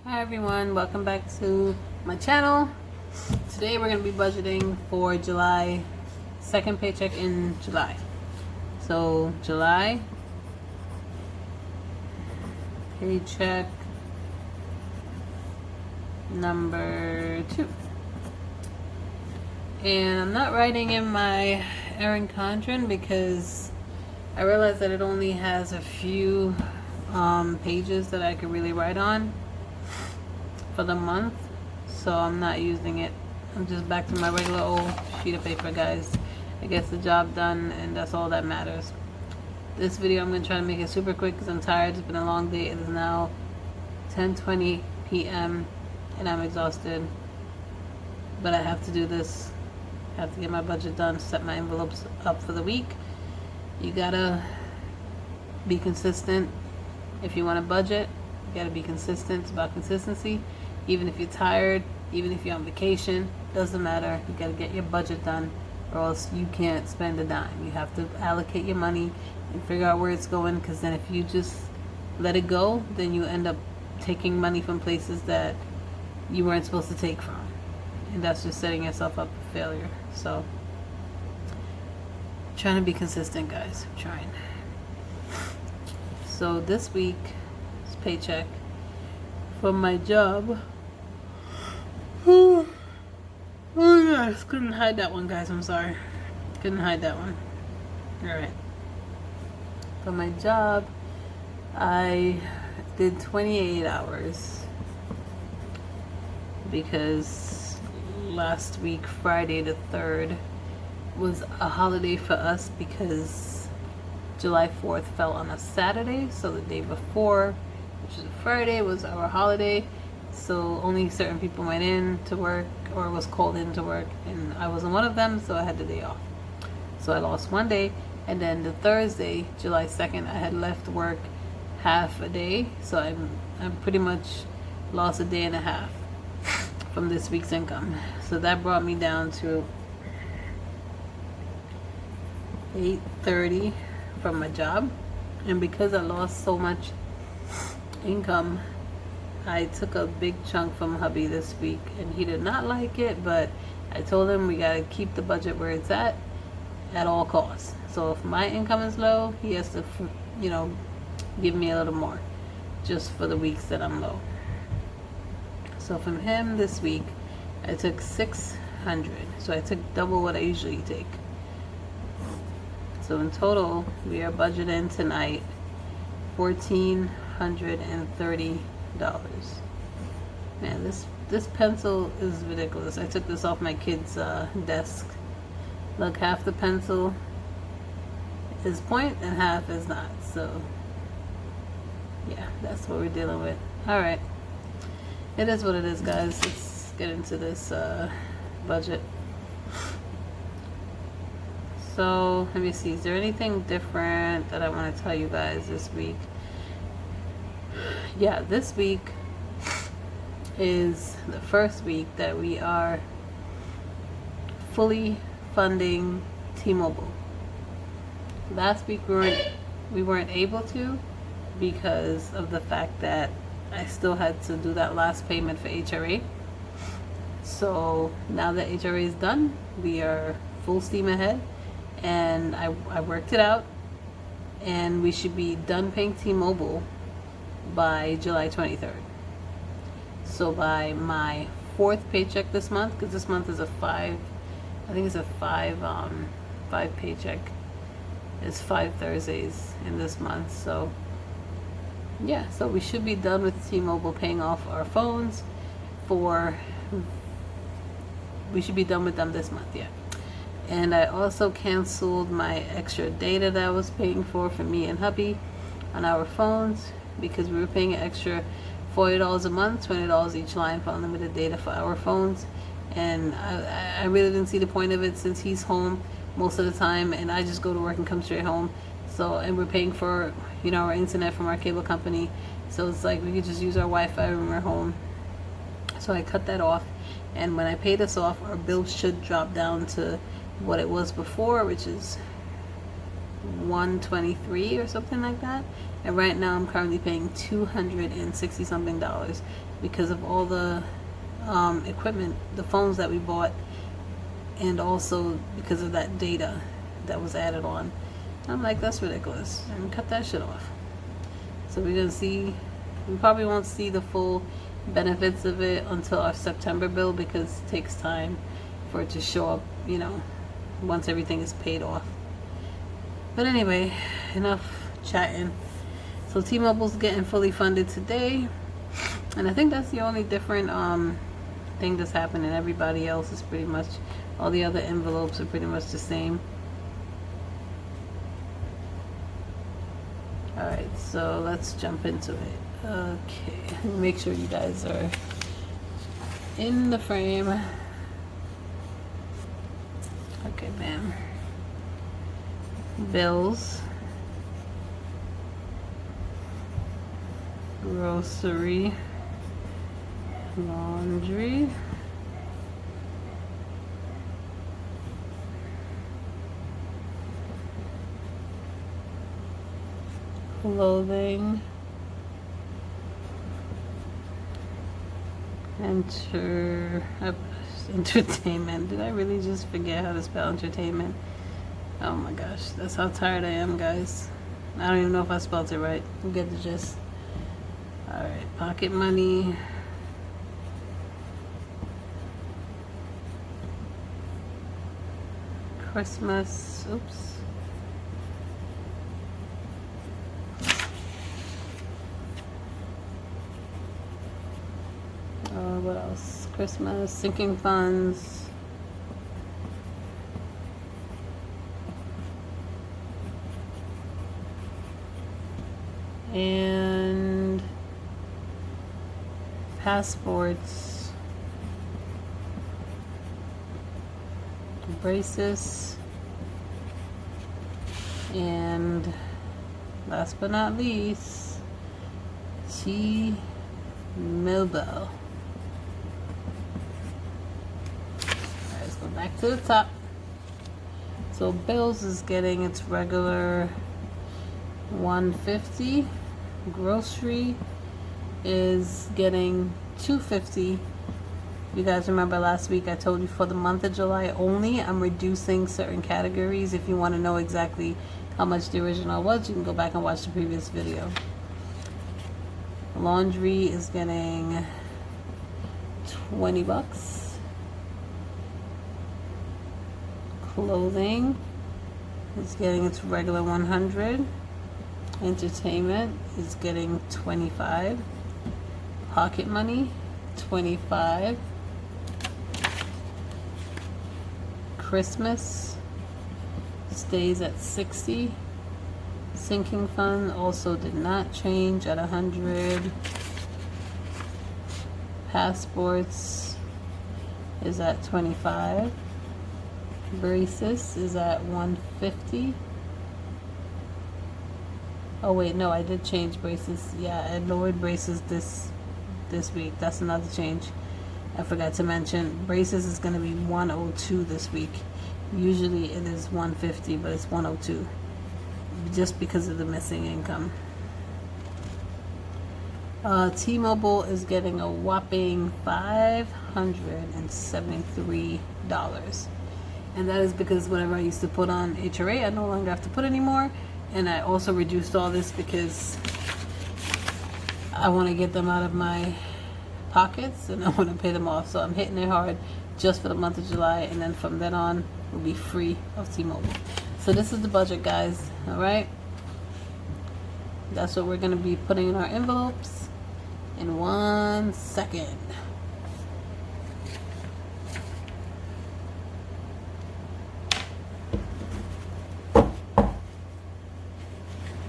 Hi everyone, welcome back to my channel. Today we're going to be budgeting for July, second paycheck in July. So July paycheck number 2. And I'm not writing in my Erin Condren because I realized that it only has a few pages that I could really write on for the month, so I'm not using it. I'm just back to my regular old sheet of paper, guys. It gets the job done, and that's all that matters. This video I'm going to try to make it super quick because I'm tired. It's been a long day. It is now 10:20 p.m. and I'm exhausted, but I have to do this. I have to get my budget done, set my envelopes up for the week. You gotta be consistent. If you want to budget, you gotta be consistent. It's about consistency. Even if you're tired, even if you're on vacation, doesn't matter. You gotta get your budget done, or else you can't spend a dime. You have to allocate your money and figure out where it's going, because then if you just let it go, then you end up taking money from places that you weren't supposed to take from, and that's just setting yourself up for failure. So trying to be consistent, guys. I'm trying. So this week's paycheck from my job. Oh yes, couldn't hide that one, guys. I'm sorry. Couldn't hide that one. Alright. For my job, I did 28 hours because last week, Friday the 3rd, was a holiday for us because July 4th fell on a Saturday, so the day before, which is a Friday, was our holiday. So only certain people went in to work or was called in to work, and I wasn't one of them, so I had the day off. So I lost one day, and then the Thursday, July 2nd, I had left work half a day, so I'm pretty much lost a day and a half from this week's income. So that brought me down to $830 from my job. And because I lost so much income, I took a big chunk from hubby this week, and he did not like it, but I told him we gotta keep the budget where it's at all costs. So if my income is low, he has to, give me a little more just for the weeks that I'm low. So from him this week, I took $600. So I took double what I usually take. So in total, we are budgeting tonight $1,430. Man, this pencil is ridiculous. I took this off my kid's desk. Look, half the pencil is point and half is not. So yeah, that's what we're dealing with. All right, it is what it is, guys. Let's get into this budget. So let me see, is there anything different that I want to tell you guys this week? Yeah, this week is the first week that we are fully funding T-Mobile. Last week we weren't able to because of the fact that I still had to do that last payment for HRA. So now that HRA is done, we are full steam ahead, and I worked it out, and we should be done paying T-Mobile by July 23rd. So by my 4th paycheck this month, because this month is a 5 paycheck. It's 5 Thursdays in this month. So yeah, so we should be done with T-Mobile paying off our phones we should be done with them this month, yeah. And I also canceled my extra data that I was paying for me and hubby on our phones, because we were paying an extra $40 a month, $20 each line for unlimited data for our phones. And I really didn't see the point of it, since he's home most of the time and I just go to work and come straight home. So, and we're paying for, our internet from our cable company. So it's like we could just use our Wi-Fi when we're home. So I cut that off. And when I pay this off, our bill should drop down to what it was before, which is $123 or something like that. And right now I'm currently paying $260 something. because of all the equipment, the phones that we bought, and also because of that data that was added on. I'm like, that's ridiculous. And cut that shit off. So we're gonna see. We probably won't see the full benefits of it until our September bill, because it takes time for it to show up, you know, once everything is paid off. But anyway, enough chatting. So T-Mobile's getting fully funded today, and I think that's the only different thing that's happening. Everybody else is pretty much, all the other envelopes are pretty much the same. Alright, so let's jump into it. Okay, make sure you guys are in the frame. Okay, bam. Bills, grocery, laundry, clothing, entertainment. Did I really just forget how to spell entertainment? Oh my gosh, that's how tired I am, guys. I don't even know if I spelled it right. You get the gist. Alright, pocket money. Christmas. Oops. What else? Christmas, sinking funds. And passports, braces, and last but not least, T-Mobile. Alright, let's go back to the top. So bills is getting its regular $150. Grocery is getting $250. You guys remember last week I told you for the month of July only, I'm reducing certain categories. If you want to know exactly how much the original was, you can go back and watch the previous video. Laundry is getting $20. Clothing is getting its regular $100. Entertainment is getting $25. Pocket money, $25. Christmas stays at $60. Sinking fund also did not change at $100. Passports is at $25. Braces is at $150. Oh wait, no, I did change braces. Yeah, I lowered braces this week. That's another change I forgot to mention. Braces is going to be $102 this week. Usually it is $150, but it's $102 just because of the missing income. T-Mobile is getting a whopping $573, and that is because whatever I used to put on HRA, I no longer have to put anymore. And I also reduced all this because I want to get them out of my pockets and I want to pay them off. So I'm hitting it hard just for the month of July, and then from then on we'll be free of T-Mobile. So this is the budget, guys. Alright, that's what we're going to be putting in our envelopes in 1 second.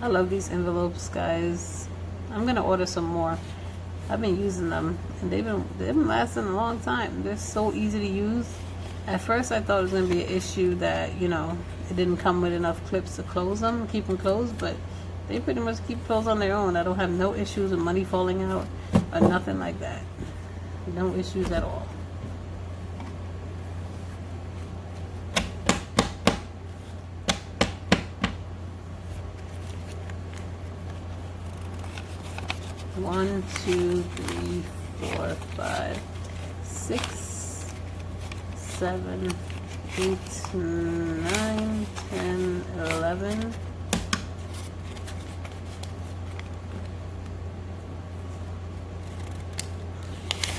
I love these envelopes, guys. I'm gonna order some more. I've been using them, and they've been lasting a long time. They're so easy to use. At first, I thought it was gonna be an issue that, you know, it didn't come with enough clips to close them, keep them closed, but they pretty much keep closed on their own. I don't have no issues with money falling out or nothing like that. No issues at all. One, two, three, 4, 5, 6, 7, 8, 9, 10, 11.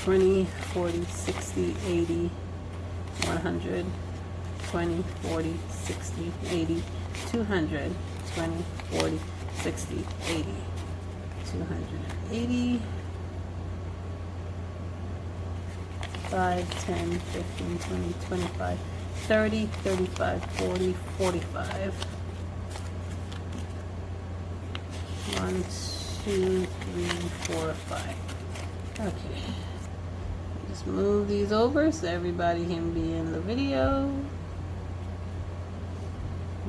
20, 40, 60, 80, 100, 20, 40, 60, 80, 200, 20, 40, 60, 80, 280, 5, 10, 15, 20, 25, 30, 35, 40, 45. 1, 2, 3, 4, 5. Okay. Just move these over so everybody can be in the video.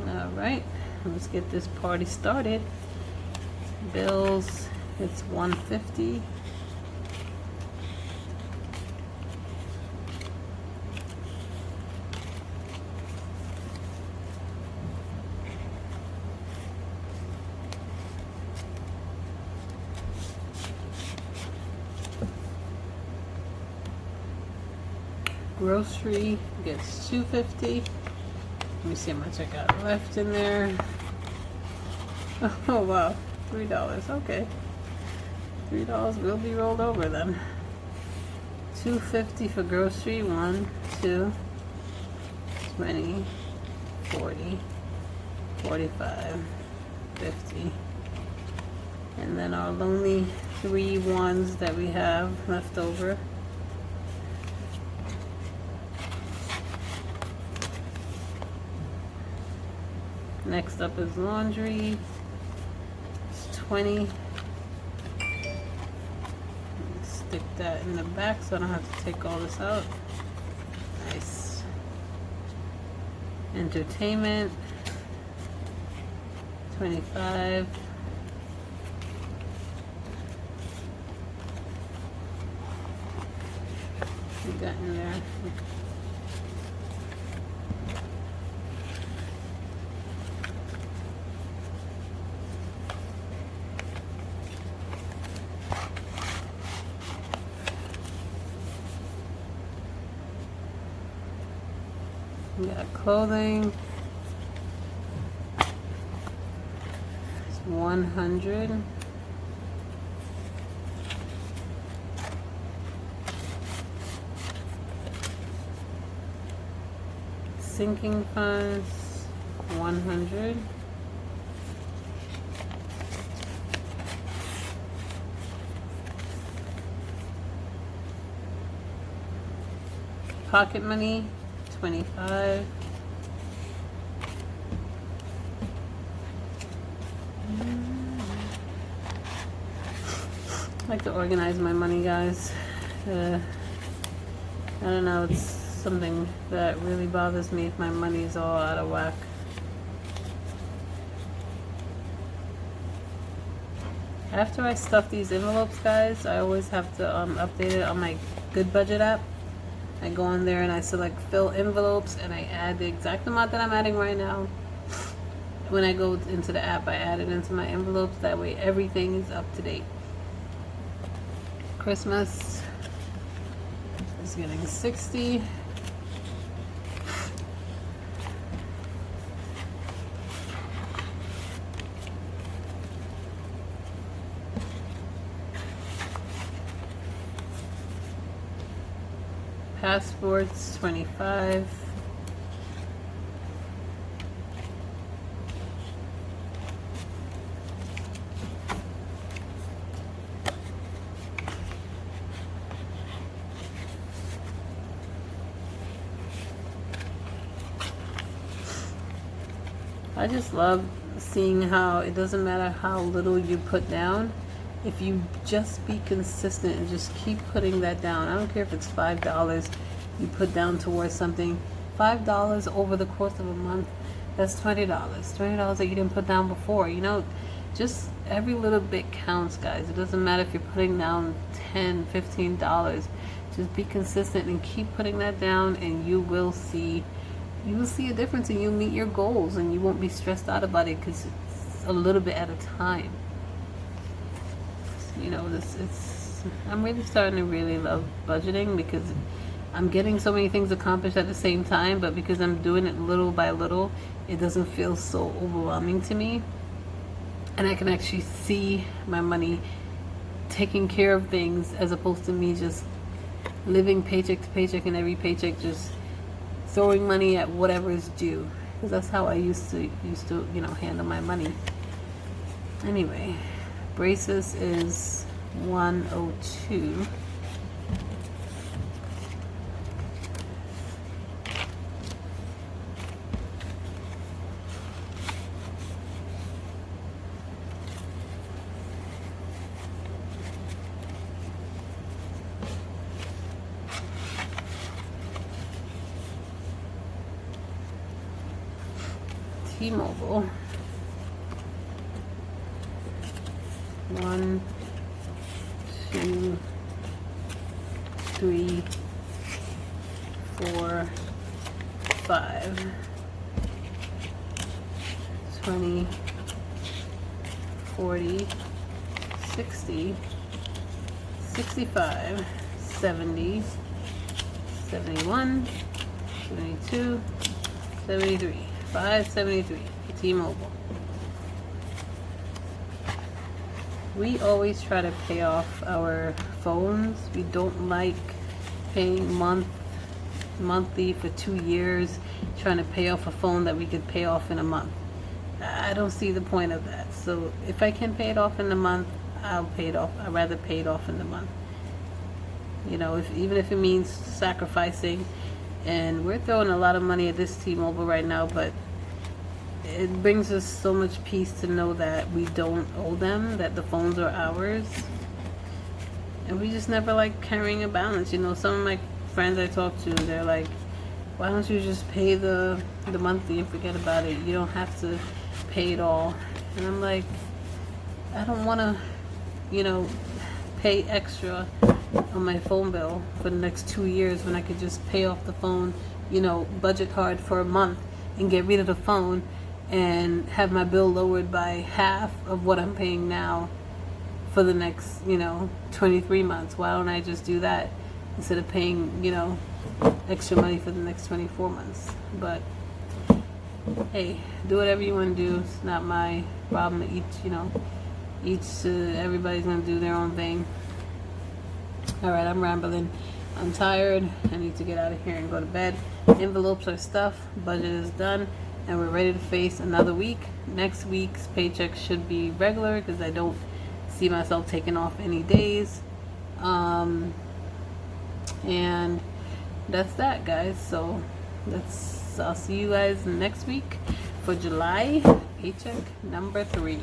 Alright, let's get this party started. Bills, it's $150. Grocery gets $2.50. Let me see how much I got left in there. Oh wow, $3. Okay, $3 will be rolled over then. $2.50 for grocery. 1, 2, 20, 40, 45, 50. And then our only 3 ones that we have left over. Next up is laundry. It's 20. Stick that in the back so I don't have to take all this out. Nice. Entertainment, 25. We got in there. We got clothing. It's 100. Sinking funds, 100. Pocket money, 25. I like to organize my money, guys. I don't know, it's something that really bothers me if my money's all out of whack. After I stuff these envelopes, guys, I always have to update it on my Good Budget app. I go on there and I select fill envelopes and I add the exact amount that I'm adding right now. When I go into the app, I add it into my envelopes. That way everything is up to date. Christmas is getting 60. Passports, 25. I just love seeing how it doesn't matter how little you put down. If you just be consistent and just keep putting that down, I don't care if it's $5 you put down towards something. $5 over the course of a month, that's $20. $20 that you didn't put down before. You know, just every little bit counts, guys. It doesn't matter if you're putting down $10, $15. Just be consistent and keep putting that down, and you will see a difference, and you'll meet your goals, and you won't be stressed out about it because it's a little bit at a time. You know, it's I'm really starting to really love budgeting because I'm getting so many things accomplished at the same time, but because I'm doing it little by little, it doesn't feel so overwhelming to me. And I can actually see my money taking care of things as opposed to me just living paycheck to paycheck and every paycheck just throwing money at whatever is due. Because that's how I used to handle my money. Anyway, braces is 102. T-Mobile. 1, 2, 3, 4, 5. 20, 40, 60, 65, 70, 71, 72, 73. 573. T-Mobile. We always try to pay off our phones. We don't like paying monthly for 2 years, trying to pay off a phone that we could pay off in a month. I don't see the point of that. So if I can pay it off in a month, I'll pay it off. I'd rather pay it off in the month. You know, even if it means sacrificing. And we're throwing a lot of money at this T-Mobile right now, but it brings us so much peace to know that we don't owe them, that the phones are ours. And we just never like carrying a balance. You know, some of my friends I talk to, they're like, why don't you just pay the monthly and forget about it? You don't have to pay it all. And I'm like, I don't want to, pay extra on my phone bill for the next 2 years when I could just pay off the phone, budget card for a month and get rid of the phone and have my bill lowered by half of what I'm paying now for the next, 23 months. Why don't I just do that instead of paying, extra money for the next 24 months? But hey, do whatever you want to do. It's not my problem. Everybody's gonna do their own thing. Alright, I'm rambling. I'm tired. I need to get out of here and go to bed. Envelopes are stuffed. Budget is done. And we're ready to face another week. Next week's paycheck should be regular because I don't see myself taking off any days. And that's that, guys. So I'll see you guys next week for July paycheck number 3.